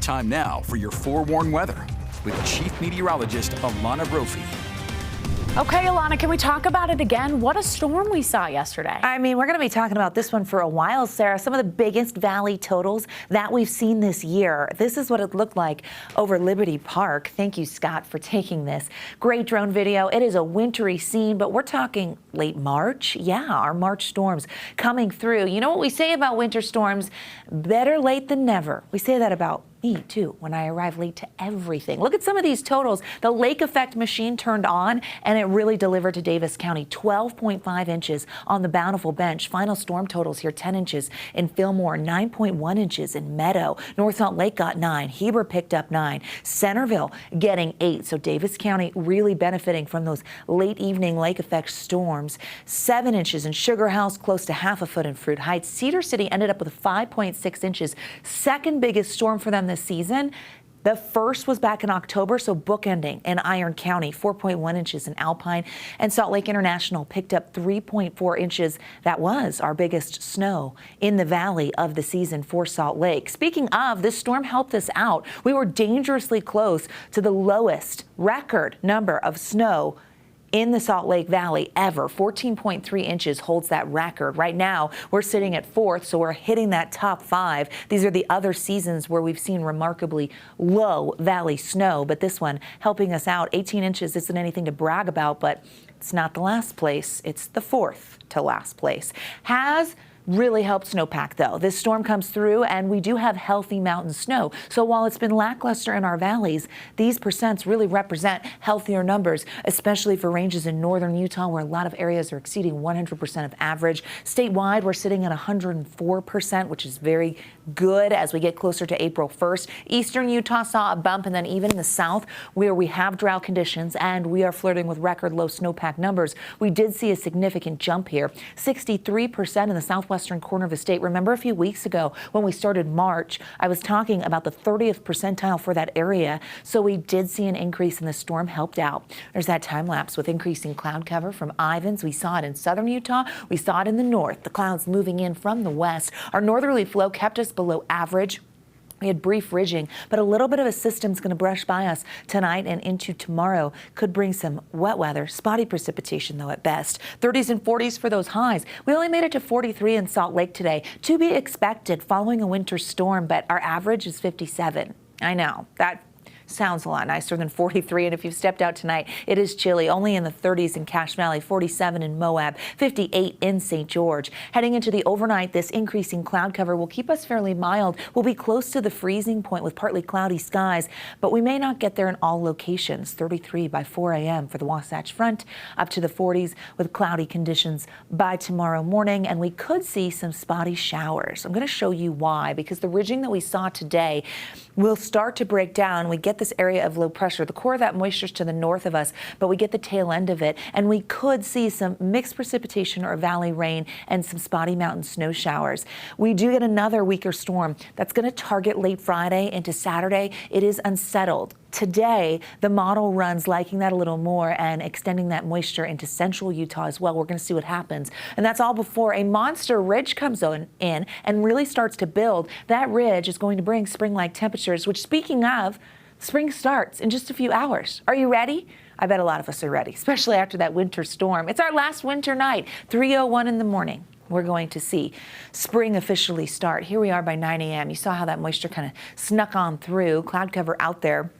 Time now for your forewarned weather with Chief Meteorologist Alana Brophy. Okay, Alana, can we talk about it again? What a storm we saw yesterday. I mean, we're going to be talking about this one for a while, Sarah. Some of the biggest valley totals that we've seen this year. This is what it looked like over Liberty Park. Thank you, Scott, for taking this. Great drone video. It is a wintry scene, but we're talking late March. Yeah, our March storms coming through. You know what we say about winter storms? Better late than never. We say that about me too when I arrive late to everything. Look at some of these totals. The lake effect machine turned on and it really delivered to Davis County. 12.5 inches on the Bountiful Bench. Final storm totals here: 10 inches in Fillmore, 9.1 inches in Meadow. North Salt Lake got 9. Heber picked up 9. Centerville getting 8. So Davis County really benefiting from those late evening lake effect storms. 7 inches in Sugar House, close to half a foot in Fruit Heights. Cedar City ended up with 5.6 inches. Second biggest storm for them this season. The first was back in October, so bookending in Iron County, 4.1 inches in Alpine, and Salt Lake International picked up 3.4 inches. That was our biggest snow in the valley of the season for Salt Lake. Speaking of, this storm helped us out. We were dangerously close to the lowest record number of snow in the Salt Lake Valley ever. 14.3 inches holds that record. Right now, we're sitting at 4th, so we're hitting that top 5. These are the other seasons where we've seen remarkably low valley snow, but this one helping us out. 18 inches isn't anything to brag about, but it's not the last place. It's the 4th to last place. Has really helped snowpack, though. This storm comes through and we do have healthy mountain snow. So while it's been lackluster in our valleys, these percents really represent healthier numbers, especially for ranges in northern Utah where a lot of areas are exceeding 100% of average. Statewide, we're sitting at 104%, which is very good as we get closer to April 1st. Eastern Utah saw a bump, and then even in the south where we have drought conditions and we are flirting with record low snowpack numbers, we did see a significant jump here. 63% in the southwestern corner of the state. Remember a few weeks ago when we started March, I was talking about the 30th percentile for that area. So we did see an increase, and the storm helped out. There's that time lapse with increasing cloud cover from Ivins. We saw it in southern Utah. We saw it in the north. The clouds moving in from the west. Our northerly flow kept us below average. We had brief ridging, but a little bit of a system's going to brush by us tonight and into tomorrow. Could bring some wet weather, spotty precipitation, though, at best. 30s and 40s for those highs. We only made it to 43 in Salt Lake today. To be expected following a winter storm, but our average is 57. I know, that sounds a lot nicer than 43, and if you've stepped out tonight, it is chilly. Only in the 30s in Cache Valley, 47 in Moab, 58 in St. George. Heading into the overnight, this increasing cloud cover will keep us fairly mild. We'll be close to the freezing point with partly cloudy skies, but we may not get there in all locations. 33 by 4 a.m. for the Wasatch Front, up to the 40s with cloudy conditions by tomorrow morning, and we could see some spotty showers. I'm going to show you why, because the ridging that we saw today will start to break down. We get this area of low pressure. The core of that moisture is to the north of us, but we get the tail end of it, and we could see some mixed precipitation or valley rain and some spotty mountain snow showers. We do get another weaker storm that's going to target late Friday into Saturday. It is unsettled. Today, the model runs liking that a little more and extending that moisture into central Utah as well. We're going to see what happens. And that's all before a monster ridge comes in and really starts to build. That ridge is going to bring spring-like temperatures, which, speaking of, spring starts in just a few hours. Are you ready? I bet a lot of us are ready, especially after that winter storm. It's our last winter night, 3:01 in the morning. We're going to see spring officially start. Here we are by 9 a.m. You saw how that moisture kind of snuck on through. Cloud cover out there.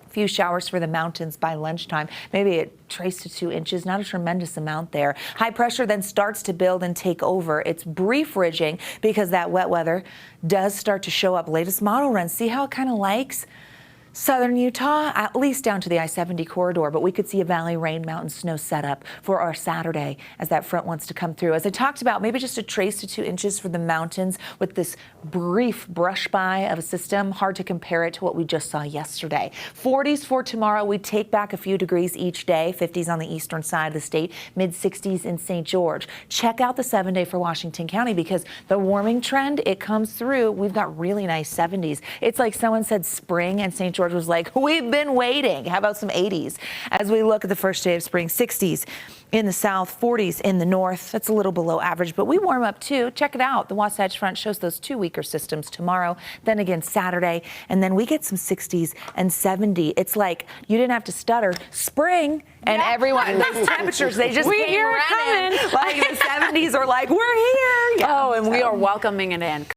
Few showers for the mountains by lunchtime, maybe a trace to 2 inches, not a tremendous amount there. High pressure then starts to build and take over. It's brief ridging because that wet weather does start to show up. Latest model run, see how it kind of likes southern Utah, at least down to the I-70 corridor, but we could see a valley rain, mountain snow setup for our Saturday as that front wants to come through. As I talked about, maybe just a trace to 2 inches for the mountains with this brief brush by of a system. Hard to compare it to what we just saw yesterday. 40s for tomorrow. We take back a few degrees each day. 50s on the eastern side of the state, mid-60s in St. George. Check out the 7-day for Washington County because the warming trend, it comes through. We've got really nice 70s. It's like someone said spring and St. George George was like, we've been waiting. How about some 80s? As we look at the first day of spring, 60s in the south, 40s in the north. That's a little below average, but we warm up too. Check it out. The Wasatch Front shows those 2 weaker systems tomorrow, then again Saturday, and then we get some 60s and 70. It's like you didn't have to stutter. Spring, and everyone, those temperatures, they just came running. Like the 70s are like, we're here. Yeah, and we are welcoming it in.